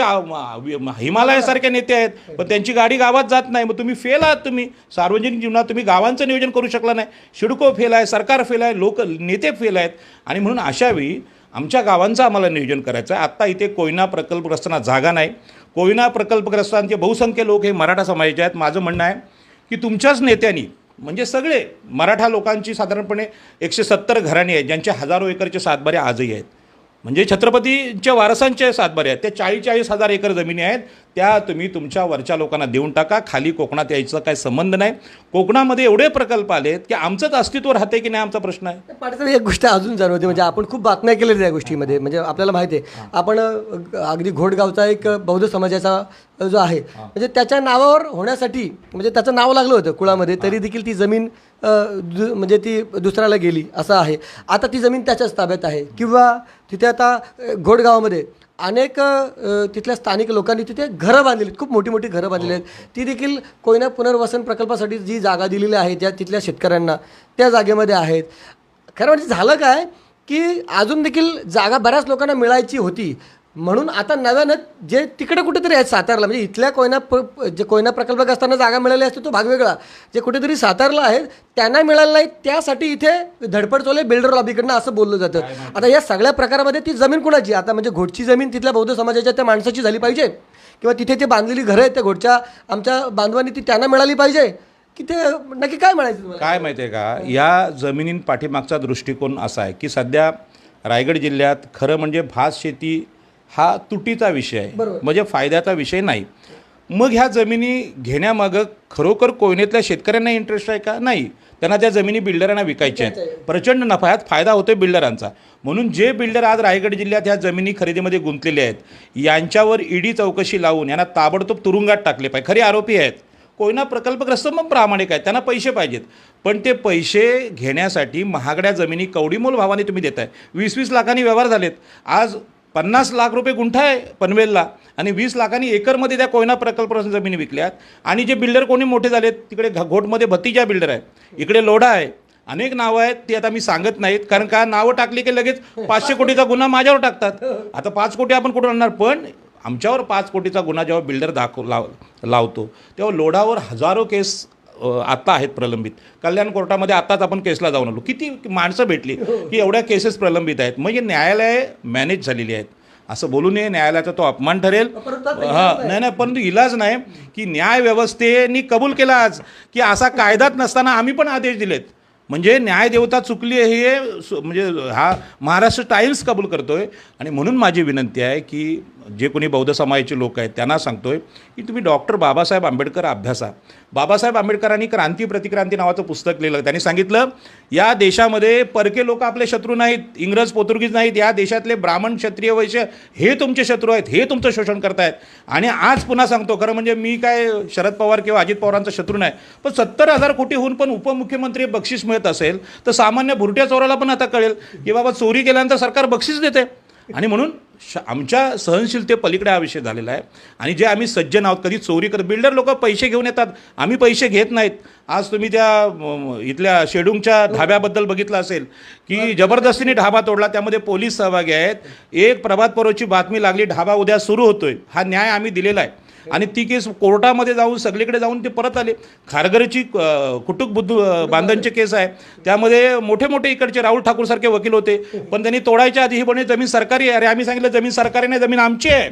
हिमालयासारखे नेते आहेत, पण त्यांची गाडी गावात जात नाही. मग तुम्ही फेल आहात. तुम्ही सार्वजनिक जीवनात तुम्ही गावांचं नियोजन करू शकला नाही. शिडको फेल आहे, सरकार फेल आहे, लोक नेते फेल आहेत. आणि म्हणून अशावेळी आमच्या गावांचं आम्हाला नियोजन करायचं आहे. आत्ता इथे कोयना प्रकल्पग्रस्तांना जागा नाही. कोयना प्रकल्पग्रस्तांचे बहुसंख्य लोक हे मराठा समाजाचे आहेत. माझं म्हणणं आहे की तुमच्याच नेत्यांनी म्हणजे सगळे मराठा लोकांची साधारणपणे 170 घराणी आहेत ज्यांचे हजारो एकरचे सातबारे आजही आहेत. म्हणजे छत्रपतींच्या वारसांचे सातबारे आहेत. ते 40-40 हजार एकर जमिनी आहेत त्या तुम्ही तुमच्या वरच्या लोकांना देऊन टाका. खाली कोकणात यायचा काही संबंध नाही. कोकणामध्ये एवढे प्रकल्प आलेत की आमचंच अस्तित्व राहते की नाही आमचा प्रश्न आहे. पाटील एक गोष्ट अजून जाणवते म्हणजे आपण खूप बातम्या केलेल्या त्या गोष्टीमध्ये. म्हणजे आपल्याला माहिती आहे आपण अगदी घोडगावचा एक बौद्ध समाजाचा जो आहे म्हणजे त्याच्या नावावर होण्यासाठी म्हणजे त्याचं नाव लागलं होतं कुळामध्ये तरी देखील ती जमीन म्हणजे ती दुसऱ्याला गेली असं आहे. आता ती जमीन त्याच्याच ताब्यात आहे. किंवा तिथे आता घोडगावामध्ये अनेक तिथल्या स्थानिक लोकांनी तिथे घरं बांधलेली आहेत, खूप मोठी मोठी घरं बांधलेली आहेत. ती देखील कोयना पुनर्वसन प्रकल्पासाठी जी जागा दिलेली आहे त्या तिथल्या शेतकऱ्यांना त्या जागेमध्ये आहेत. खरं म्हणजे झालं काय की अजून देखील जागा बऱ्याच लोकांना मिळायची होती म्हणून आता नव्यानं जे तिकडे कुठेतरी आहेत सातारला म्हणजे इथल्या जे कोयना प्रकल्प असताना जागा मिळाली असते तो भाग वेगळा. जे कुठेतरी सातारला आहेत त्यांना मिळालं नाही त्यासाठी इथे धडपड चालू आहे बिल्डर लॉबीकडनं असं बोललं जातं. आता या सगळ्या प्रकारामध्ये ती जमीन कुणाची? आता म्हणजे घोटची जमीन तिथल्या बौद्ध समाजाच्या त्या माणसाची झाली पाहिजे किंवा तिथे ते बांधलेली घरं आहेत त्या घोटच्या आमच्या बांधवांनी ती त्यांना मिळाली पाहिजे की ते नक्की काय म्हणायचं तुम्हाला? काय माहिती आहे का या जमिनीं पाठीमागचा दृष्टिकोन असा आहे की सध्या रायगड जिल्ह्यात खरं म्हणजे भात शेती हा तुटीचा विषय आहे. म्हणजे फायद्याचा विषय नाही. मग ह्या जमिनी घेण्यामागं खरोखर कोयनेतल्या शेतकऱ्यांना इंटरेस्ट आहे का? नाही. त्यांना त्या जमिनी बिल्डरांना विकायच्या आहेत. प्रचंड नफ्यात फायदा होतोय बिल्डरांचा. म्हणून जे बिल्डर आज रायगड जिल्ह्यात ह्या जमिनी खरेदीमध्ये गुंतलेले आहेत यांच्यावर ईडी चौकशी लावून यांना ताबडतोब तुरुंगात टाकले पाहिजे. खरे आरोपी आहेत. कोयना प्रकल्पग्रस्त मग प्रामाणिक आहेत, त्यांना पैसे पाहिजेत. पण ते पैसे घेण्यासाठी महागड्या जमिनी कवडीमोल भावाने तुम्ही देताय. 20-20 लाखांनी व्यवहार झालेत. आज 50 लाख रुपये गुंठा आहे पनवेलला आणि 20 लाखांनी एकरमध्ये त्या कोयना प्रकल्पासून जमिनी विकल्यात. आणि जे बिल्डर कोणी मोठे झालेत तिकडे घोटमध्ये भतीजा बिल्डर आहे, इकडे लोढा आहे, अनेक नावं आहेत ती आता मी सांगत नाहीत कारण का नावं टाकली की लगेच 500 कोटीचा गुन्हा माझ्यावर टाकतात. आता 5 कोटी आपण कुठून आणणार? पण आमच्यावर 5 कोटीचा गुन्हा जेव्हा बिल्डर लावतो तेव्हा लोढावर हजारो केस आत्ता आहेत प्रलंबित. कल्याण कोर्टामध्ये आत्ताच आपण केसला जाऊन आलो. किती माणसं भेटली की एवढ्या केसेस प्रलंबित आहेत. म्हणजे न्यायालय मॅनेज झालेली आहेत असं बोलू नये. न्यायालयाचा तो अपमान ठरेल. नाही परंतु इलाज नाही की न्याय व्यवस्थेने कबूल केला आज की असा कायदाच नसताना आम्ही पण आदेश दिलेत. म्हणजे न्यायदेवता चुकली हे म्हणजे हा महाराष्ट्र टाइम्स कबूल करतोय. आणि म्हणून माझी विनंती आहे की जे कोणी बौद्ध समाजाचे लोक आहेत त्यांना सांगतोय की तुम्ही डॉक्टर बाबासाहेब आंबेडकर अभ्यासा. बाबासाहेब आंबेडकरांनी क्रांती प्रतिक्रांती नावाचं पुस्तक लिहिलं. त्यांनी सांगितलं या देशामध्ये परके लोक आपले शत्रू नाहीत, इंग्रज पोर्तुगीज नाहीत. या देशातले ब्राह्मण क्षत्रिय वैश्य हे तुमचे शत्रू आहेत, हे तुमचं शोषण करतायत. आणि आज पुन्हा सांगतो खरं म्हणजे मी काय शरद पवार किंवा अजित पवारांचा शत्रू नाही, पण 70,000 कोटीहून पण उपमुख्यमंत्री बक्षीस मिळत असेल तर सामान्य भुरट्या चोराला पण आता कळेल की बाबा चोरी केल्यानंतर सरकार बक्षीस देते. आणि म्हणून आमच्या सहनशीलते पलीकडे हा विषय झालेला आहे. आणि जे आम्ही सज्जन आहोत कधी चोरी करत बिल्डर लोक पैसे घेऊन येतात, आम्ही पैसे घेत नाहीत. आज तुम्ही त्या इथल्या शेडूंगच्या ढाब्याबद्दल बघितलं असेल की जबरदस्तीने ढाबा तोडला, त्यामध्ये पोलीस सहभागी आहेत. एक प्रभात पर्वची बातमी लागली ढाबा उद्या सुरू होतोय. हा न्याय आम्ही दिलेला आहे. आणि ती केस कोर्टामध्ये जाऊन सगळीकडे जाऊन ते परत आले. खारघरची कुटुंब बांधनचे केस आहे, त्यामध्ये मोठे मोठे इकडचे राहुल ठाकूर सारखे वकील होते, पण त्यांनी तोडायच्या आधी ही म्हणे जमीन सरकारी आहे. अरे आम्ही सांगितलं जमीन सरकारी नाही, जमीन आमची आहे.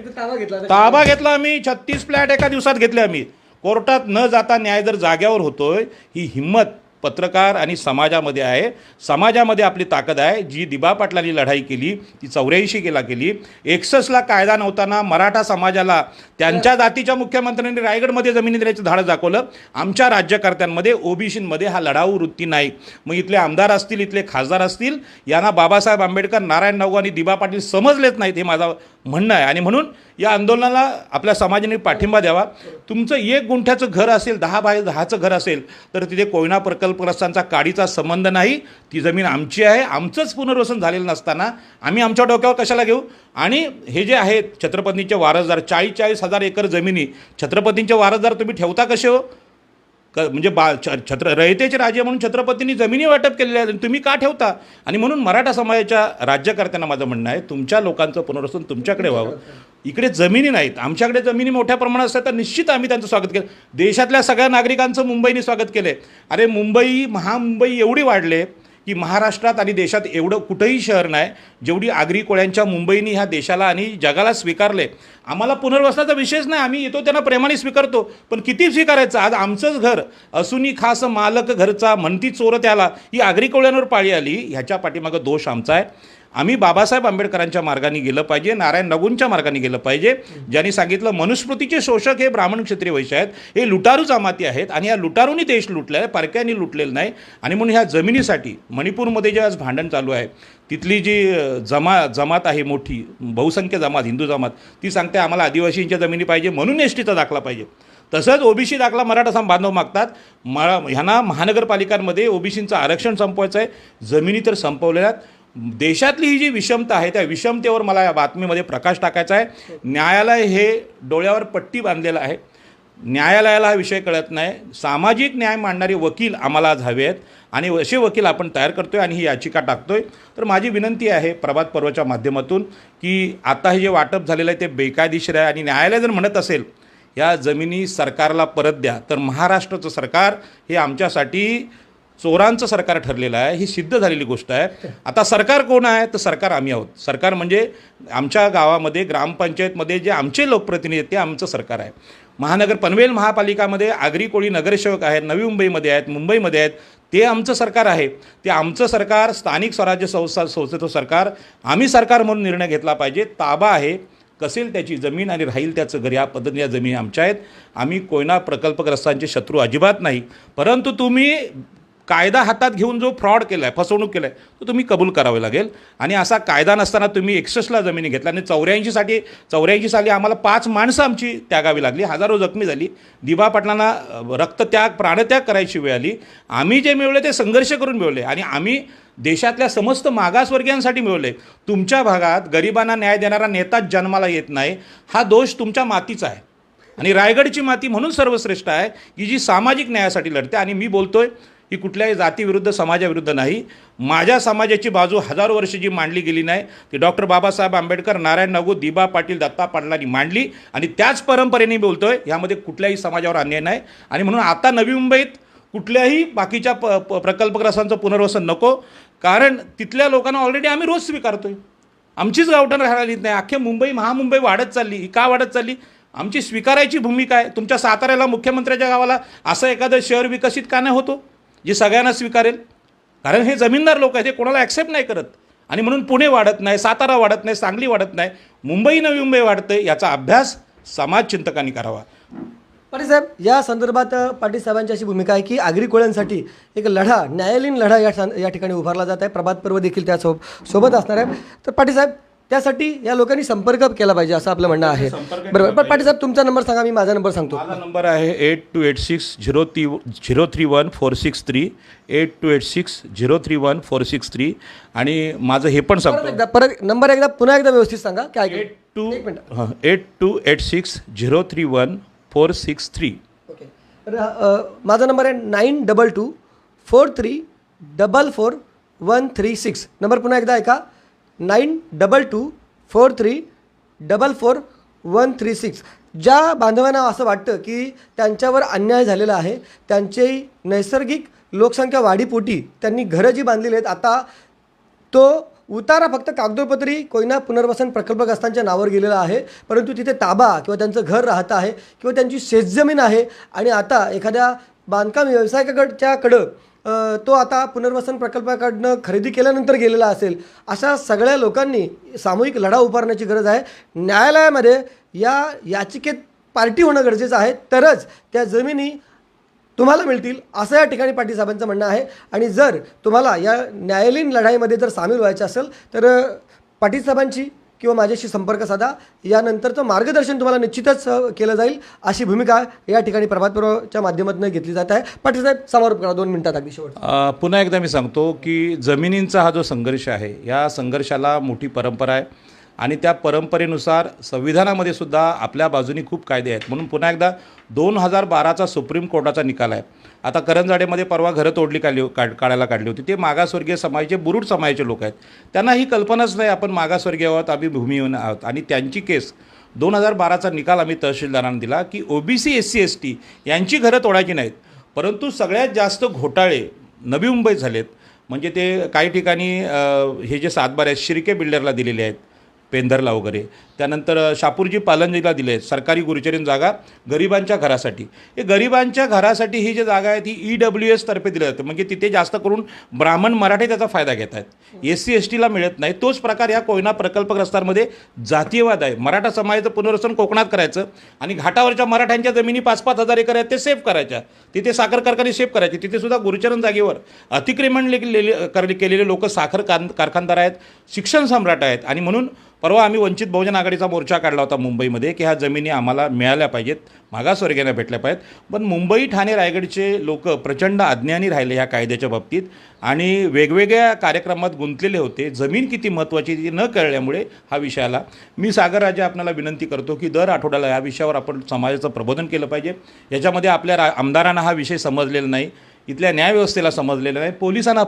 ताबा घेतला आम्ही, 36 फ्लॅट एका दिवसात घेतले आम्ही. कोर्टात न जाता न्याय जर जाग्यावर होतोय, ही हिंमत पत्रकार आणि समाजामध्ये आहे. समाजामध्ये आपली ताकद आहे. जी दिबा पाटलांनी लढाई केली ती 84 केली. 61ला कायदा नव्हताना मराठा समाजाला त्यांच्या जातीच्या मुख्यमंत्र्यांनी रायगडमध्ये जमिनी देण्याचं धाडस दाखवलं. आमच्या राज्यकर्त्यांमध्ये ओबीसीमध्ये हा लढाऊ वृत्ती नाही. मग इथले आमदार असतील, इथले खासदार असतील, यांना बाबासाहेब आंबेडकर, नारायण नाऊ आणि दिबा पाटील समजलेच नाहीत, हे माझं म्हणणं आहे. आणि म्हणून या आंदोलनाला आपल्या समाजाने पाठिंबा द्यावा. तुमचं 1 गुंठ्याचं घर असेल, 10 बाय 10चं घर असेल, तर तिथे कोयना प्रकल्पग्रस्तांचा काडीचा संबंध नाही. ती जमीन आमची आहे. आमचंच पुनर्वसन झालेलं नसताना आम्ही आमच्या डोक्यावर कशाला घेऊ? आणि हे जे आहेत छत्रपतींचे वारसदार, 40,000 एकर जमिनी छत्रपतींचे वारसदार तुम्ही ठेवता कसे हो? म्हणजे रयतेचे राजे म्हणून छत्रपतींनी जमिनी वाटप केलेल्या आहेत, तुम्ही का ठेवता? आणि म्हणून मराठा समाजाच्या राज्यकर्त्यांना माझं म्हणणं आहे, तुमच्या लोकांचं पुनर्वसन तुमच्याकडे व्हावं. इकडे जमिनी नाहीत, आमच्याकडे जमिनी मोठ्या प्रमाणात असतात तर निश्चित आम्ही त्यांचं स्वागत केलं. देशातल्या सगळ्या नागरिकांचं मुंबईने स्वागत केलं आहे. अरे मुंबई, महामुंबई एवढी वाढले की महाराष्ट्रात आणि देशात एवढं कुठंही शहर नाही जेवढी आगरी कोळ्यांच्या मुंबईनी ह्या देशाला आणि जगाला स्वीकारले. आम्हाला पुनर्वसनाचा विषयच नाही, आम्ही येतो त्यांना प्रेमाने स्वीकारतो. पण किती स्वीकारायचं? आज आमचंच घर असूनही खास मालक घरचा म्हणती चोर त्याला, ही आगरी कोळ्यांवर पाळी आली. ह्याच्या पाठीमागं दोष आमचा आहे. आम्ही बाबासाहेब आंबेडकरांच्या मार्गाने गेलं पाहिजे, नारायण नगूंच्या मार्गाने गेलं पाहिजे, ज्यांनी सांगितलं मनुस्मृतीचे शोषक हे ब्राह्मण क्षत्रिय वैश्य आहेत, हे लुटारू जमाती आहेत आणि या लुटारूंनी देश लुटला आहे, परक्यांनी लुटलेलं नाही. आणि म्हणून ह्या जमिनीसाठी मणिपूरमध्ये जे आज भांडण चालू आहे, तिथली जी जमात आहे मोठी बहुसंख्य जमात, हिंदू जमात, ती सांगते आम्हाला आदिवासींच्या जमिनी पाहिजे म्हणून एसटीचा दाखला पाहिजे. तसंच ओबीसी दाखला मराठा बांधव मागतात. ह्यांना महानगरपालिकांमध्ये ओबीसींचं आरक्षण संपवायचं आहे, जमिनी तर संपवलेल्या आहेत. देशातली ही जी विषमता आहे त्या विषमतेवर मला या बातमीमध्ये प्रकाश टाकायचा आहे. न्यायालय हे डोळ्यावर पट्टी बांधलेलं आहे. न्यायालयाला हा विषय कळत नाही. सामाजिक न्याय मांडणारे वकील आम्हाला आज हवे आहेत आणि असे वकील आपण तयार करतोय आणि ही याचिका टाकतोय. तर माझी विनंती आहे प्रभात पर्वच्या माध्यमातून की आता हे जे वाटप झालेलं आहे ते बेकायदेशीर आहे आणि न्यायालय जर म्हणत असेल या जमिनी सरकारला परत द्या, तर महाराष्ट्राचं सरकार हे आमच्यासाठी चोरांचं सरकार ठरलेलं आहे. ही सिद्ध झालेली गोष्ट आहे. आता सरकार कोण आहे? तर सरकार आम्ही आहोत. सरकार म्हणजे आमच्या गावामध्ये ग्रामपंचायतमध्ये जे आमचे लोकप्रतिनिधी आहेत ते आमचं सरकार आहे. पनवेल महापालिकामध्ये आगरी कोळी नगरसेवक आहेत, नवी मुंबईमध्ये आहेत, मुंबईमध्ये आहेत, ते आमचं सरकार आहे. ते आमचं सरकार स्थानिक स्वराज्य संस्थेचं सरकार, आम्ही सरकार म्हणून निर्णय घेतला पाहिजे. ताबा आहे, कसेल त्याची जमीन आणि राहील त्याचं घर, या पद्धतीने या जमिनी आमच्या आहेत. आम्ही कोयना प्रकल्पग्रस्तांचे शत्रू अजिबात नाही. परंतु तुम्ही कायदा हातात घेऊन जो फ्रॉड केला आहे, फसवणूक केला आहे, तो तुम्ही कबूल करावे लागेल. आणि असा कायदा नसताना तुम्ही 61ला जमिनी घेतल्या आणि 84 साली आम्हाला 5 माणसं आमची त्यागावी लागली, हजारो जखमी झाली, दिबा पाटलांना रक्तत्याग, प्राणत्याग करायची वेळ आली. आम्ही जे मिळवले ते संघर्ष करून मिळवले आणि आम्ही देशातल्या समस्त मागासवर्गीयांसाठी मिळवले. तुमच्या भागात गरिबांना न्याय देणारा नेताच जन्माला येत नाही, हा दोष तुमच्या मातीचा आहे. आणि रायगडची माती म्हणून सर्वश्रेष्ठ आहे की जी सामाजिक न्यायासाठी लढते. आणि मी बोलतोय ही कुठल्याही जातीविरुद्ध, समाजाविरुद्ध नाही. माझ्या समाजाची बाजू हजारो वर्ष जी मांडली गेली नाही ती डॉक्टर बाबासाहेब आंबेडकर, नारायण नागू, दिबा पाटील, दत्ता पाटलांनी मांडली आणि त्याच परंपरेने बोलतोय. यामध्ये कुठल्याही समाजावर अन्याय नाही. आणि म्हणून आता नवी मुंबईत कुठल्याही बाकीच्या प्रकल्पग्रस्तांचं पुनर्वसन नको, कारण तिथल्या लोकांना ऑलरेडी आम्ही रोज स्वीकारतोय. आमचीच गावठण राहिली नाही. अख्खे मुंबई, महामुंबई वाढत चालली. ही का वाढत चालली? आमची स्वीकारायची भूमिका आहे. तुमच्या साताऱ्याला, मुख्यमंत्र्याच्या गावाला असं एखादं शहर विकसित का नाही होतो जे सगळ्यांना स्वीकारेल? कारण हे जमीनदार लोक आहेत, हे कोणाला ॲक्सेप्ट नाही करत. आणि म्हणून पुणे वाढत नाही, सातारा वाढत नाही, सांगली वाढत नाही, मुंबई, नवी मुंबई वाढते. याचा अभ्यास समाजचिंतकांनी करावा. पाटील साहेब, या संदर्भात पाटील साहेबांची अशी भूमिका आहे की आगरी कोळ्यांसाठी एक लढा, न्यायालयीन लढा या ठिकाणी उभारला जात आहे. प्रभात पर्व देखील त्या सोबत असणार आहे. तर पाटील साहेब, त्यासाठी या लोकांनी संपर्क केला पाहिजे असं आपलं म्हणणं आहे. बरोबर. पण पाटील साहेब, तुमचा नंबर सांगा, मी माझा नंबर सांगतो. माझा नंबर आहे 8286-031-463, 8286-031-463. आणि माझं हे पण सांगतो, परत नंबर पुन्हा एकदा व्यवस्थित सांगा. काय 8286-031-463. ओके. तर माझा नंबर आहे 9224444136. नंबर पुन्हा एकदा ऐका, 9224444136. ज्या बांधवांना असं वाटतं की त्यांच्यावर अन्याय झालेला आहे, त्यांची नैसर्गिक लोकसंख्या वाढीपोटी त्यांनी घरं जी बांधलेली आहेत, आता तो उतारा फक्त कागदोपत्री कोयना पुनर्वसन प्रकल्पग्रस्तांच्या नावावर गेलेला आहे, परंतु तिथे ताबा किंवा त्यांचं घर राहतं आहे किंवा त्यांची शेतजमीन आहे आणि आता एखाद्या बांधकाम व्यावसायिकाकडच्याकडं तो आता पुनर्वसन प्रकल्पाकडनं खरेदी केल्यानंतर गेलेला असेल. अशा सगळ्या लोकांनी सामूहिक लढा उभारण्याची गरज आहे. न्यायालयामध्ये या याचिकेत पार्टी होणं गरजेचं आहे, तरच त्या जमिनी तुम्हाला मिळतील, असं या ठिकाणी पाटील साहेबांचं म्हणणं आहे. आणि जर तुम्हाला या न्यायालयीन लढाईमध्ये जर सामील व्हायचं असेल तर पाटील साहेबांची किंवा माझ्याशी संपर्क साधा. यानंतरचं मार्गदर्शन तुम्हाला निश्चितच केलं जाईल, अशी भूमिका या ठिकाणी प्रभातपूर्वच्या माध्यमातून घेतली जात आहे. पाटील साहेब, समारोप करा 2 मिनिटात अगदी शेवट. पुन्हा एकदा मी सांगतो की जमिनींचा हा जो संघर्ष आहे, या संघर्षाला मोठी परंपरा आहे आणि त्या परंपरेनुसार संविधानामध्ये सुद्धा आपल्या बाजूनी खूप कायदे आहेत. म्हणून पुन्हा एकदा 2012चा सुप्रीम कोर्टाचा निकाल आहे. आता करंजाडेमध्ये परवा घरं तोडली काढायला काढली होती. ते मागासवर्गीय समाजाचे, बुरुड समाजाचे लोक आहेत. त्यांना ही कल्पनाच नाही आपण मागासवर्गीय आहोत, आम्ही भूमिहीन आहोत. आणि त्यांची केस 2012चा निकाल आम्ही तहसीलदारांना दिला की OBC SC ST यांची घरं तोडायची नाहीत. परंतु सगळ्यात जास्त घोटाळे नवी मुंबईत झालेत. म्हणजे ते काही ठिकाणी हे जे सातबारे आहेत शिर्के बिल्डरला दिलेले आहेत, पेंधरला वगैरे. त्यानंतर शापूरजी पालनजीला दिले आहेत सरकारी गुरुचरीण जागा गरिबांच्या घरासाठी. हे गरिबांच्या घरासाठी ही जी जागा आहे ती EWS तर्फे दिली जाते. म्हणजे तिथे जास्त करून ब्राह्मण मराठी त्याचा फायदा घेत आहेत. SC STला मिळत नाही. तोच प्रकार या कोयना प्रकल्पग्रस्तांमध्ये जातीयवाद आहे. मराठा समाजाचं पुनर्वसन कोकणात करायचं आणि घाटावरच्या मराठ्यांच्या जमिनी 5-5 हजार एकर आहेत ते सेव्ह करायच्या. तिथे साखर कारखाने सेव्ह करायचे. तिथे सुद्धा गुरुचरण जागेवर अतिक्रमण केलेले लोक साखर कारखानदार आहेत, शिक्षण सम्राट आहेत. आणि म्हणून परवा आम्ही वंचित बहुजन आघाडीचा मोर्चा काढला होता मुंबईमध्ये की ह्या जमिनी आम्हाला मिळाल्या पाहिजेत, मागासवर्गीयांना भेटल्या पाहिजेत. पण मुंबई, ठाणे, रायगडचे लोक प्रचंड अज्ञानी राहिले ह्या कायद्याच्या बाबतीत आणि वेगवेगळ्या कार्यक्रमात गुंतलेले होते. जमीन किती महत्त्वाची ती न कळल्यामुळे हा विषय आला. मी सागरराजे आपल्याला विनंती करतो की दर आठवड्याला या विषयावर आपण समाजाचं प्रबोधन केलं पाहिजे. याच्यामध्ये आपल्या आमदारांना हा विषय समजलेला नाही, इथल्या न्यायव्यवस्थेला समजलेलं नाही.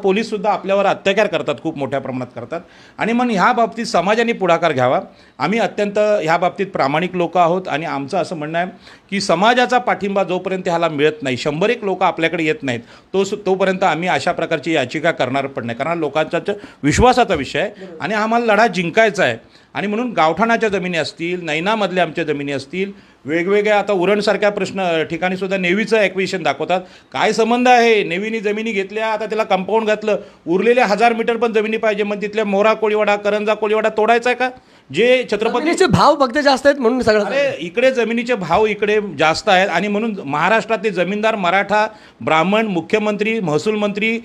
पोलीससुद्धा आपल्यावर अत्याचार करतात, खूप मोठ्या प्रमाणात करतात. आणि मग ह्या बाबतीत समाजाने पुढाकार घ्यावा. आम्ही अत्यंत ह्या बाबतीत प्रामाणिक लोक आहोत आणि आमचं असं म्हणणं आहे की समाजाचा पाठिंबा जोपर्यंत ह्याला मिळत नाही, 100 लोक आपल्याकडे येत नाहीत तोपर्यंत आम्ही अशा प्रकारची याचिका करणार पण नाही. कारण लोकांचा विश्वासाचा विषय आहे आणि आम्हाला लढा जिंकायचा आहे. आणि म्हणून गावठाणाच्या जमिनी असतील, नैनामधल्या आमच्या जमिनी असतील, वेगवेगळ्या आता उरणसारख्या ठिकाणी सुद्धा नेव्हीचं ॲक्विजिशन दाखवतात. काय संबंध आहे? नेव्हीनी जमिनी घेतल्या, आता त्याला कंपाऊंड घातलं, उरलेल्या 1000 मीटर पण जमिनी पाहिजे. मग तिथल्या मोरा कोळीवाडा, करंजा कोळीवाडा तोडायचा आहे का? जे छत्रपतीचे भाव फक्त जास्त आहेत म्हणून सगळं. अरे इकडे जमिनीचे भाव इकडे जास्त आहेत आणि म्हणून महाराष्ट्रातले जमीनदार, मराठा, ब्राह्मण, मुख्यमंत्री, महसूल मंत्री,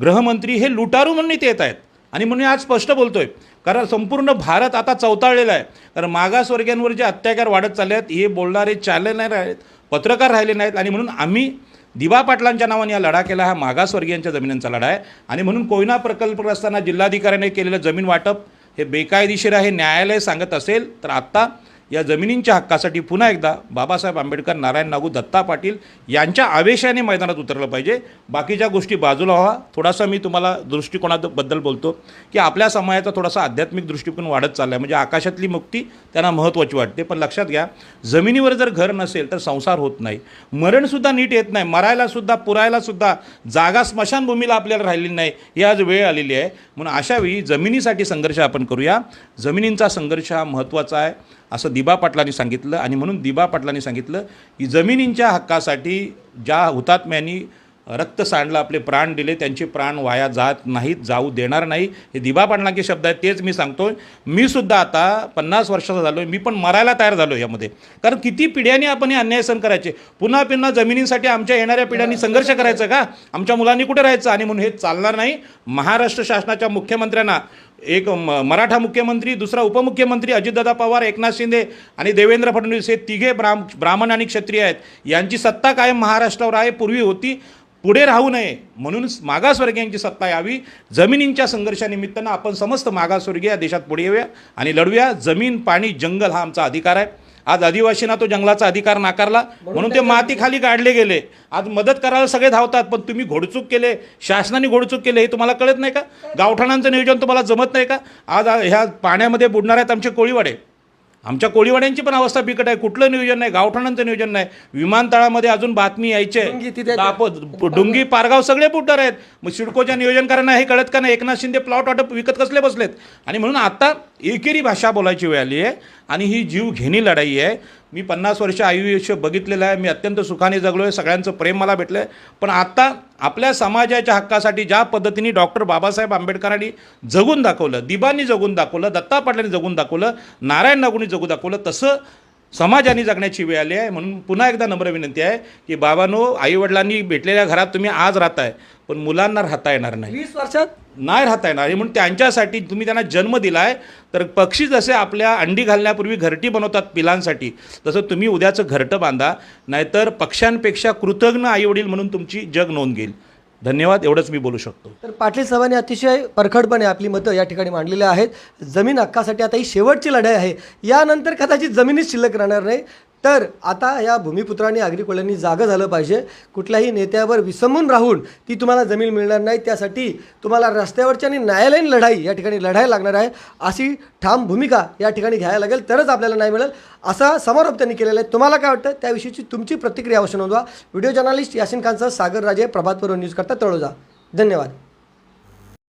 गृहमंत्री हे लुटारू म्हणून इथे येत आहेत. आणि म्हणून आज स्पष्ट बोलतोय कारण संपूर्ण भारत आता चवताळलेला आहे. कारण मागासवर्गीयांवर जे अत्याचार वाढत चालले आहेत हे बोलणारे चालले नाही राहिलेत, पत्रकार राहिले नाहीत. आणि म्हणून आम्ही दिबा पाटलांच्या नावाने हा लढा केला. हा मागासवर्गीयांच्या जमिनींचा लढा आहे. आणि म्हणून कोयना प्रकल्पग्रस्तांना जिल्हाधिकाऱ्याने केलेलं जमीन वाटप हे बेकायदेशीर आहे. न्यायालय सांगत असेल तर आत्ता या जमिनींच्या हक्कासाठी पुन्हा एकदा बाबासाहेब आंबेडकर, नारायण नागू, दत्ता पाटील यांच्या आवेशाने मैदानात उतरलं पाहिजे. बाकीच्या गोष्टी बाजूला व्हा. थोडासा मी तुम्हाला दृष्टिकोनाबद्दल बोलतो की आपल्या समाजाचा थोडासा आध्यात्मिक दृष्टिकोन वाढत चालला आहे. म्हणजे आकाशातली मुक्ती त्यांना महत्त्वाची वाटते. पण लक्षात घ्या, जमिनीवर जर घर नसेल तर संसार होत नाही, मरणसुद्धा नीट येत नाही, मरायलासुद्धा पुरायलासुद्धा जागा स्मशानभूमीला आपल्याला राहिलेली नाही. ही आज वेळ आलेली आहे. म्हणून अशावेळी जमिनीसाठी संघर्ष आपण करूया. जमिनींचा संघर्ष हा महत्त्वाचा आहे असं दिबा पाटलांनी सांगितलं. आणि म्हणून दिबा पाटलांनी सांगितलं की जमिनींच्या हक्कासाठी ज्या हुतात्म्यांनी रक्त सांडलं, आपले प्राण दिले, त्यांचे प्राण वाया जात नाहीत, जाऊ देणार नाही. हे दिबा पाटलांचे शब्द आहेत. तेच मी सांगतो. मी सुद्धा आता 50 वर्षाचा झालो आहे. मी पण मरायला तयार झालो यामध्ये. कारण किती पिढ्यांनी आपण हे अन्याय सहन करायचे. पुन्हा पुन्हा जमिनींसाठी आमच्या येणाऱ्या पिढ्यांनी संघर्ष करायचं का? आमच्या मुलांनी कुठे राहायचं? आणि म्हणून हे चालणार नाही. महाराष्ट्र शासनाच्या मुख्यमंत्र्यांना, एक मराठा मुख्यमंत्री, दुसरा उपमुख्यमंत्री अजितदादा पवार, एकनाथ शिंदे आणि देवेंद्र फडणवीस हे तिघे ब्राह्मण आणि क्षत्रिय आहेत. यांची सत्ता कायम महाराष्ट्रावर आहे, पूर्वी होती, पुढे राहू नये म्हणून मागासवर्गीयांची सत्ता यावी. जमिनींच्या संघर्षानिमित्तानं आपण समस्त मागासवर्गीय या देशात पुढे येऊया आणि लढूया. जमीन, पाणी, जंगल हा आमचा अधिकार आहे. आज आदिवासींना तो जंगलाचा अधिकार नाकारला म्हणून ते मातीखाली काढले गेले. आज मदत करायला सगळे धावतात, पण तुम्ही घोडचूक केले, शासनाने घोडचूक केले, हे तुम्हाला कळत नाही का? गावठाणांचं नियोजन तुम्हाला जमत नाही का? आज ह्या पाण्यामध्ये बुडणार आहेत आमचे कोळीवाडे. आमच्या कोळीवाड्यांची पण अवस्था बिकट आहे. कुठलं नियोजन नाही, गावठाणांचं नियोजन नाही. विमानतळामध्ये अजून बातमी यायची डुंगी तिथे आहे, डुंगी पारगाव सगळे पुटर आहेत. मग सिडकोच्या नियोजनकारांना हे कळत का नाही? एकनाथ शिंदे प्लॉट वाटप विकत कसले बसलेत. आणि म्हणून आता एकेरी भाषा बोलायची वेळ आली आहे आणि ही जीव घेणी लढाई आहे. मी 50 वर्ष आयुष्य बघितलेलं आहे. मी अत्यंत सुखाने जगलो आहे. सगळ्यांचं प्रेम मला भेटलं आहे. पण आता आपल्या समाजाच्या हक्कासाठी ज्या पद्धतीने डॉक्टर बाबासाहेब आंबेडकरांनी जगून दाखवलं, दिबांनी जगून दाखवलं, दत्ता पाटलांनी जगून दाखवलं, नारायण नागूंनी जगून दाखवलं, तसं समाजाने जगण्याची वेळ आली आहे. म्हणून पुन्हा एकदा नम्र विनंती आहे की बाबांनो, आईवडिलांनी भेटलेल्या घरात तुम्ही आज राहताय, पण मुलांना राहता येणार नाही. 20 वर्षात नाही राहता येणार. आणि म्हणून त्यांच्यासाठी तुम्ही त्यांना जन्म दिला आहे. तर पक्षी जसे आपल्या अंडी घालण्यापूर्वी घरटी बनवतात पिलांसाठी, तसं तुम्ही उद्याचं घरटं बांधा. नाहीतर पक्ष्यांपेक्षा कृतज्ञ आईवडील म्हणून तुमची जग नोंद घेईल. धन्यवाद. एवढंच मी बोलू शकतो. तर पाटील साहेबांनी अतिशय परखडपणे आपली मतं या ठिकाणी मांडलेली आहेत. जमीन हक्कासाठी आता ही शेवटची लढाई आहे. यानंतर कदाचित जमिनीच शिल्लक राहणार नाही. तर आता या भूमिपुत्रांनी आगरी कोल्ह्यांनी जागं झालं पाहिजे. कुठल्याही नेत्यावर विसंबून राहून ती तुम्हाला जमीन मिळणार नाही. त्यासाठी तुम्हाला रस्त्यावरची आणि न्यायालयीन लढाई या ठिकाणी लढायला लागणार आहे. अशी ठाम भूमिका या ठिकाणी घ्यायला लागेल, तरच आपल्याला नाही मिळेल. असा समारोप त्यांनी केलेला आहे. तुम्हाला काय वाटतं त्याविषयीची तुमची प्रतिक्रिया अवश्य नोंदवा. व्हिडिओ जर्नलिस्ट यासिन खानसह सागर राजे, प्रभात पर्व न्यूज करता तळोजा. धन्यवाद.